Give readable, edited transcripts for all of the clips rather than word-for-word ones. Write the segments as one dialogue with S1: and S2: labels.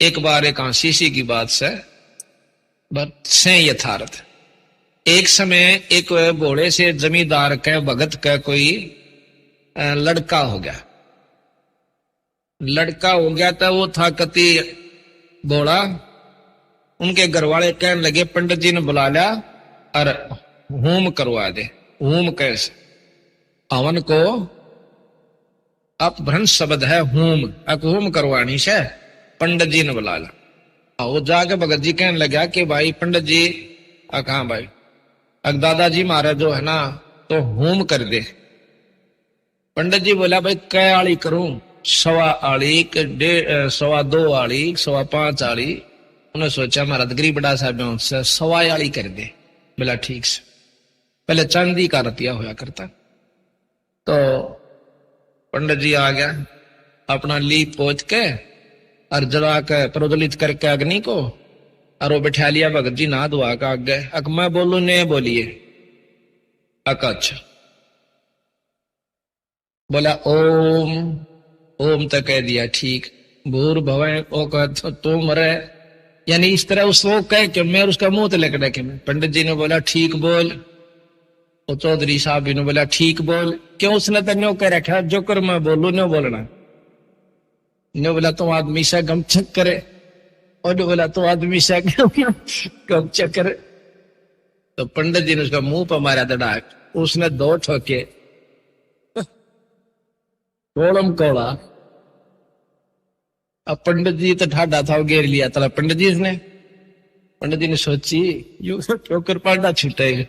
S1: एक बार एक आशीषी की बात से यथार्थ। एक समय एक भोले से जमींदार के भगत का कोई लड़का हो गया। लड़का हो गया था, वो था कति भोला। उनके घर वाले कहने लगे पंडित जी ने बुला लिया और होम करवा दे। होम कैसे? हवन को अपभ्रंश शब्द है होम, होम करवानी से पंडित जी ने बुला लिया। वो जाके भगत जी कहने लगा कि भाई पंडित जी कहा भाई दादाजी महाराज जो है ना तो होम कर दे। पंडित जी बोला भाई कै आली करूं? 1.25 आली, 2.25 आली, 5.25 आली। उन्होंने सोचा महाराज गरीब बड़ा साहब से 1.25 आली कर दे। बोला ठीक से। पहले चांदी का रतिया होया करता। तो पंडित जी आ गया, अपना लीप पोछ के और जला के प्रज्वलित करके अग्नि को, और वो बैठा लिया भगत जी नहा धोआ का आगे। अक मैं बोलू ने बोलिए। अच्छा। बोला ओम। ओम तो कह दिया ठीक। भूर भवे ओ कह तुम रे, यानी इस तरह उसको कह के मैं उसका मुंह तो लेकर डे। पंडित जी ने बोला ठीक बोल। वो चौधरी साहब ने बोला ठीक बोल। क्यों? उसने तो न्यो कह रखा जो कर मैं बोलू न्यो बोलना। न्यो बोला तुम आदमी से गमचक करे, और बोला तो आदमी से गमचक करे। तो पंडित जी ने उसका मुंह पर मारा धड़ाक। उसने 2 ठोके कोलम कोला। अब पंडित जी तो ठाडा था, घेर लिया था पंडित जी ने। पंडित जी ने सोची यू ठोकर पाडा छूटेगा।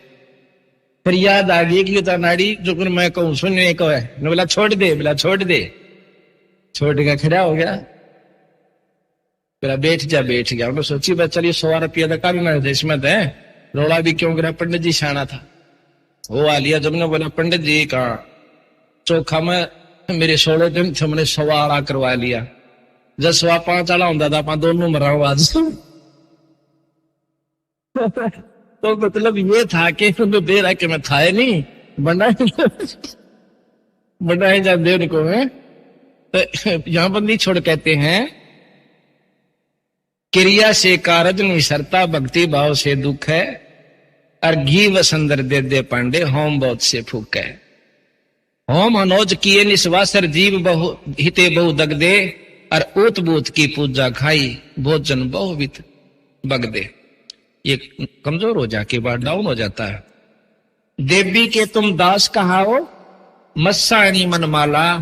S1: फिर याद आ गई कि तो नाड़ी जो मैं कहूं सुनने को है। बोला छोड़ दे। बोला छोड़ दे। छोड़ के खड़ा हो गया। बोला बैठ जा। बैठ गया। उन्होंने सोची बस चलिए 100 रुपया का कारों देश में है, रोला भी क्यों करा। पंडित जी शाना था, वो आ लिया। जब ने बोला पंडित जी कहा चोखा में मेरे 16 दिन थे, मैंने 1.25 आला करवा लिया। जब 5.25 आला होता था आप दोनों मरा। तो मतलब ये था कि दे रहा कि मैं था नहीं बनाए जा दे उनको है। तो यहां बंदी छोड़ कहते हैं क्रिया से कारज निसरता, भक्ति भाव से दुख है, और घी वसंदर दे दे पांडे, होम बहुत से फूक है। होम अनोज किए निस्वासर जीव बहु हिते बहु दग दे, और ऊत बूत की पूजा खाई भोजन बहुवित बग दे। ये कमजोर हो जाके बाद डाउन हो जाता है। देवी के तुम दास कहाओ, मस्साणी मनमाला,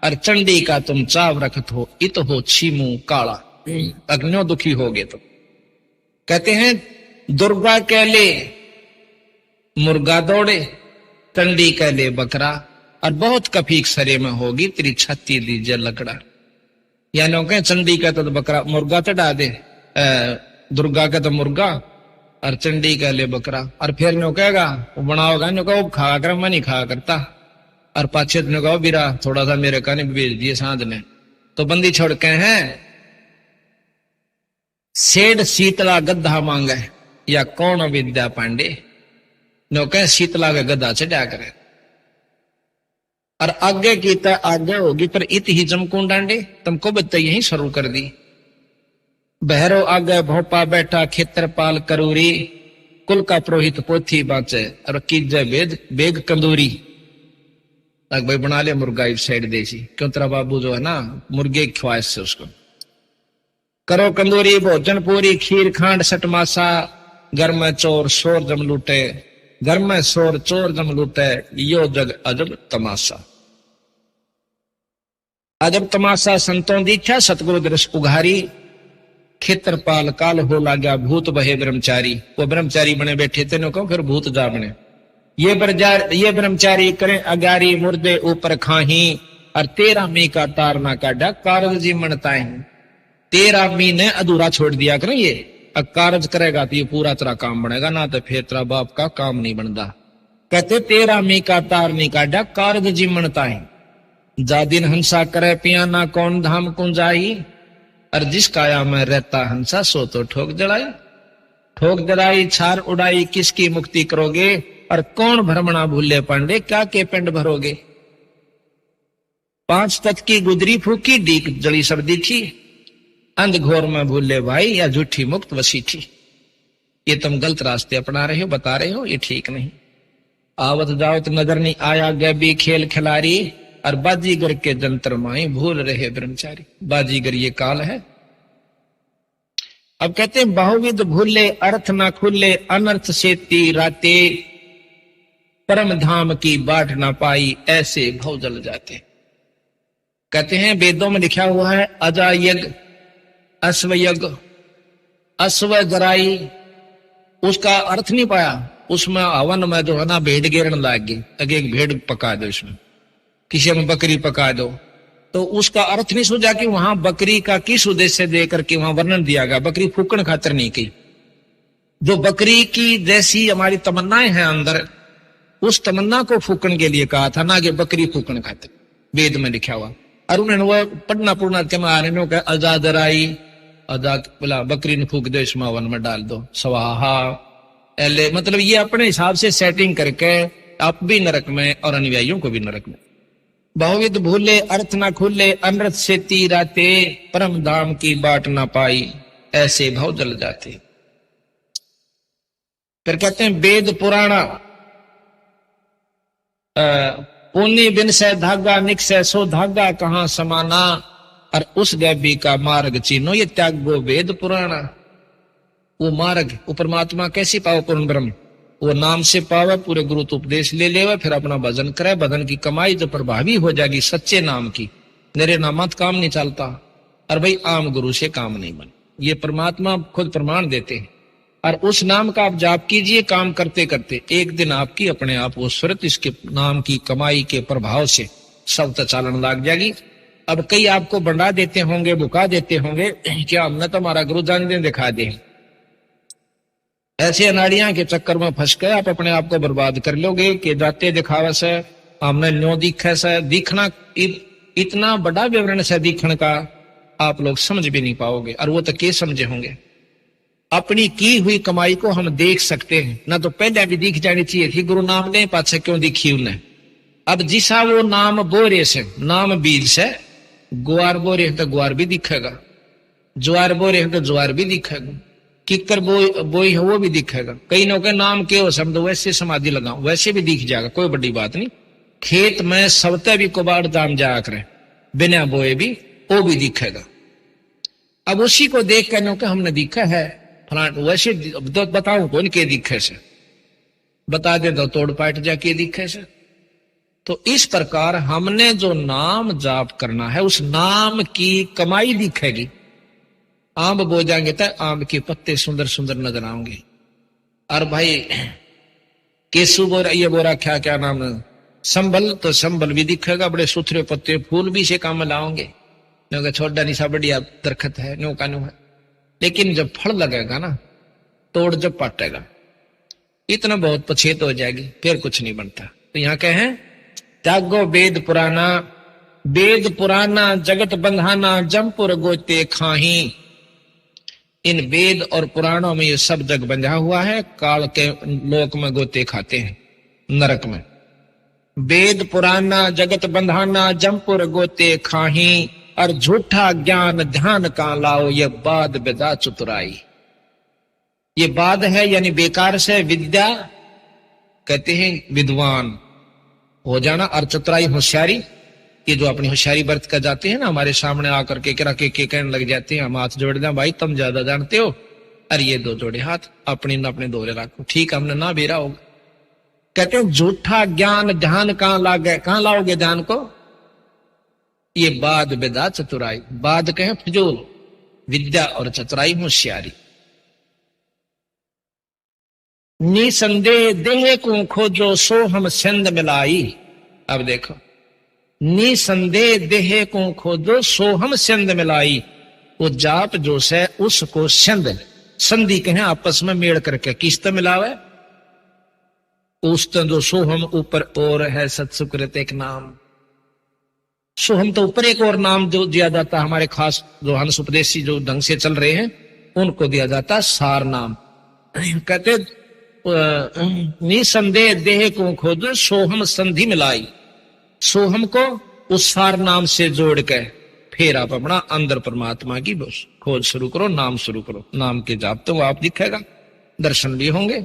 S1: और चंडी का तुम चाव रखत हो, इत हो छीमू काला। अग्नियो दुखी हो गए। तो कहते हैं दुर्गा कह ले मुर्गा दौड़े, चंडी कह ले बकरा, और बहुत कफीक सरे में होगी तेरी छत्ती दीजिए लकड़ा। यानी कहें चंडी का तो बकरा, मुर्गा चढ़ा दे, दुर्गा का तो मुर्गा, और चंडी का ले बकरा। और फिर नो कहेगा वो बनाओगा, नो कहो खा कर, मैं नहीं खा करता। और पाछे ने कहो बीरा थोड़ा सा मेरे काने भेज दिए सांझ ने। तो बंदी छोड़ के हैं सेठ शीतला गद्दा मांगे, या कौन विद्या पांडे। नो कहे शीतला का गद्दा चढ़ा करे, और आगे की तो आगे होगी, पर इत ही जमकूं डांडे तुमको बत्ता यही शुरू कर दी। बहरो आगे भोपा बैठा खेत्रपाल करूरी, कुल का पुरोहित पोथी बाँचे, और कीजे बेद बेग कंदूरी। तक भाई बना ले मुर्गा इस साइड देसी, क्यों तेरा बाबू जो है ना मुर्गे की ख्वाहिश से उसको करो कंदूरी भोजन पूरी, खीर खांड सटमासा, घर में चोर शोर जम लूटे, घर में शोर चोर जम लूटे, यो जग अजब तमाशा। अजब तमाशा संतों दीक्षा सतगुरु दृश उघारी, खेत्रपाल काल हो लागा भूत बहे ब्रह्मचारी। वो ब्रह्मचारी बने बैठे थे नो फिर भूत जा बने। ये ब्रह्मचारी करें अगारी मुर्दे ऊपर खाही, और 13 मी का तार ना काटा कारज जी मनताए। 13 मी ने अधूरा छोड़ दिया करें। ये कारज करेगा तो ये पूरा तेरा काम बनेगा, ना तो फिर तेरा बाप का काम नहीं बनता। कहते 13 मी का तार नहीं काटा कारज जी मनताए। जा दिन हंसा करे पिया ना कौन धाम को जाई, और जिस काया में रहता हंसा सो तो ठोक जड़ाई छार उड़ाई, किसकी मुक्ति करोगे, और कौन भ्रमणा भूले पांडे, क्या के पिंड भरोगे। 5 तत्व की गुदरी फूकी, डीक जड़ी सर्दी थी, अंधघोर में भूले भाई या झूठी मुक्त वसीठी। ये तुम गलत रास्ते अपना रहे हो, बता रहे हो, ये ठीक नहीं। आवत जावत नजर नहीं आया गैबी खेल खिलारी, और बाजीगर के जंतर माई भूल रहे ब्रह्मचारी। बाजीगर ये काल है। अब कहते हैं बहुविध भूले अर्थ ना खुले, अनर्थ से तीराते, परम धाम की बाट ना पाई, ऐसे भव जल जाते। कहते हैं वेदों में लिखा हुआ है अजा यज्ञ, अश्व यज्ञ, अश्व जराई, उसका अर्थ नहीं पाया। उसमें हवन में जो है ना भेड़ गिरने लग गई, अगे एक भेड़ पका दो, इसमें किसी में बकरी पका दो, तो उसका अर्थ नहीं सूझा कि वहां बकरी का किस उद्देश्य दे करके वहां वर्णन दिया गया। बकरी फूकण खातर नहीं की। जो बकरी की जैसी हमारी तमन्नाएं हैं अंदर, उस तमन्ना को फूकण के लिए कहा था, ना कि बकरी फूकण खातिर। वेद में लिखा हुआ। और उन्होंने वो पढ़ना पुढ़ना के आजाद राई, आजाद बोला बकरी ने फूक दो, इसमें वन में डाल दो, स्वाहा एले। मतलब ये अपने हिसाब से सेटिंग करके आप भी नरक में और अनुयायियों को भी नरक में। बहुविध भूले अर्थ ना खुले, अनर्थ से तीराते, परम धाम की बाट ना पाई, ऐसे भव जल जाते। फिर कहते हैं वेद पुराणा, पुण्य बिन से धागा निकसे, सो धागा कहां समाना, और उस गैबी का मार्ग चीनो, ये त्यागो वेद पुराणा। वो मार्ग, वो परमात्मा कैसे पाओ? पूर्ण ब्रह्म, वो नाम से पावे, पूरे गुरु तो उपदेश ले लेवे, फिर अपना भजन करे। भजन की कमाई जो प्रभावी हो जाएगी सच्चे नाम की, मेरे नामत काम नहीं चलता। और भाई आम गुरु से काम नहीं बन, ये परमात्मा खुद प्रमाण देते हैं। और उस नाम का आप जाप कीजिए, काम करते करते एक दिन आपकी अपने आप वो सुरत इसके नाम की कमाई के प्रभाव से सब चालन लग जाएगी। अब कई आपको बढ़ा देते होंगे, बुका देते होंगे, क्या हमने तो हमारा गुरु जान दिखा दे। ऐसे अनाड़ियां के चक्कर में फंस गए आप अपने आप को बर्बाद कर लोगे कि जाते दिखावा से हमने न्यो दिखे से। दिखना इतना बड़ा विवरण से दिखने का आप लोग समझ भी नहीं पाओगे, और वो तो के समझे होंगे। अपनी की हुई कमाई को हम देख सकते हैं ना, तो पहले भी दिख जानी चाहिए थी। गुरु नाम ने पाछे क्यों दिखी उन्हें? अब जिसा वो नाम बोरे से, नाम बीज से ग्वार बोरे तो ग्वार भी दिखेगा, ज्वार बोरे तो ज्वार भी दिखेगा, किकर बोई है वो भी दिखेगा। कई लोग नाम के हो समझो वैसे समाधि लगाओ, वैसे भी दिख जाएगा, कोई बड़ी बात नहीं। खेत में सबते भी कुबाड़ दाम जाया करे, बिना बोए भी वो भी दिखेगा। अब उसी को देख कर हमने दिखा है फलान, वैसे बताऊं कौन के दिखे से, बता दे तो तोड़ पाट जा के दिखे से। तो इस प्रकार हमने जो नाम जाप करना है, उस नाम की कमाई दिखेगी। आम बो जाएंगे तो आम के पत्ते सुंदर सुंदर नजर आएंगे। और भाई केसु बोरा, ये बोरा क्या क्या नाम, संबल, तो संबल भी दिखेगा, बड़े सुथरे पत्ते, फूल भी से काम लाओगे। छोटा निशा बढ़िया दरखत है, नो का नो है। लेकिन जब फल लगेगा ना, तोड़ जब पाटेगा, इतना बहुत पछेत हो जाएगी, फिर कुछ नहीं बनता। तो यहाँ क्या है? त्यागो वेद पुराना, वेद पुराना जगत बंधाना, जमपुर गोते खाही। इन वेद और पुराणों में ये सब जग बंधा हुआ है, काल के लोक में गोते खाते हैं नरक में। वेद पुराना जगत बंधाना, जमपुर गोते खाही, और झूठा ज्ञान ध्यान का लाओ, ये बाद बेदा चतुराई। ये बाद है यानी बेकार से, विद्या कहते हैं विद्वान हो जाना, और चतुराई होशियारी। ये जो अपनी होशियारी बरत कर जाते हैं ना, हमारे सामने आकर के कहने लग जाते हैं, हम हाथ जोड़ दें, भाई तुम ज्यादा जानते हो, अरे ये दो जोड़े हाथ अपने न अपने दोहरे रखो, ठीक हमने ना बेरा होगा। कहते हैं झूठा ज्ञान ध्यान कहां लाओगे ध्यान को? ये बाद बेदा चतुराई। बाद कहे फजूल, विद्या और चतुराई होशियारी। निसंदेह देह को खोजो, सो हम सिंध मिलाई। अब देखो, निसंदेह देह को खोजो, सो हम सिंध मिलाई। वो जाप जो से उसको सिंध, संधि कहे आपस में मेड़ करके किस्त मिलावे। उस जो सोहम ऊपर और है सत्सुकृत एक नाम, सोहम तो ऊपर एक और नाम जो दिया जाता है, हमारे खास जो हंस उपदेशी जो ढंग से चल रहे हैं उनको दिया जाता है सार नाम। कहते निसंदेह देह को खोजो, सोहम संधि मिलाई। सोहम को उस सार नाम से जोड़ के फिर आप अपना अंदर परमात्मा की खोज शुरू करो, नाम शुरू करो, नाम के जाप तो आप दिखेगा, दर्शन भी होंगे,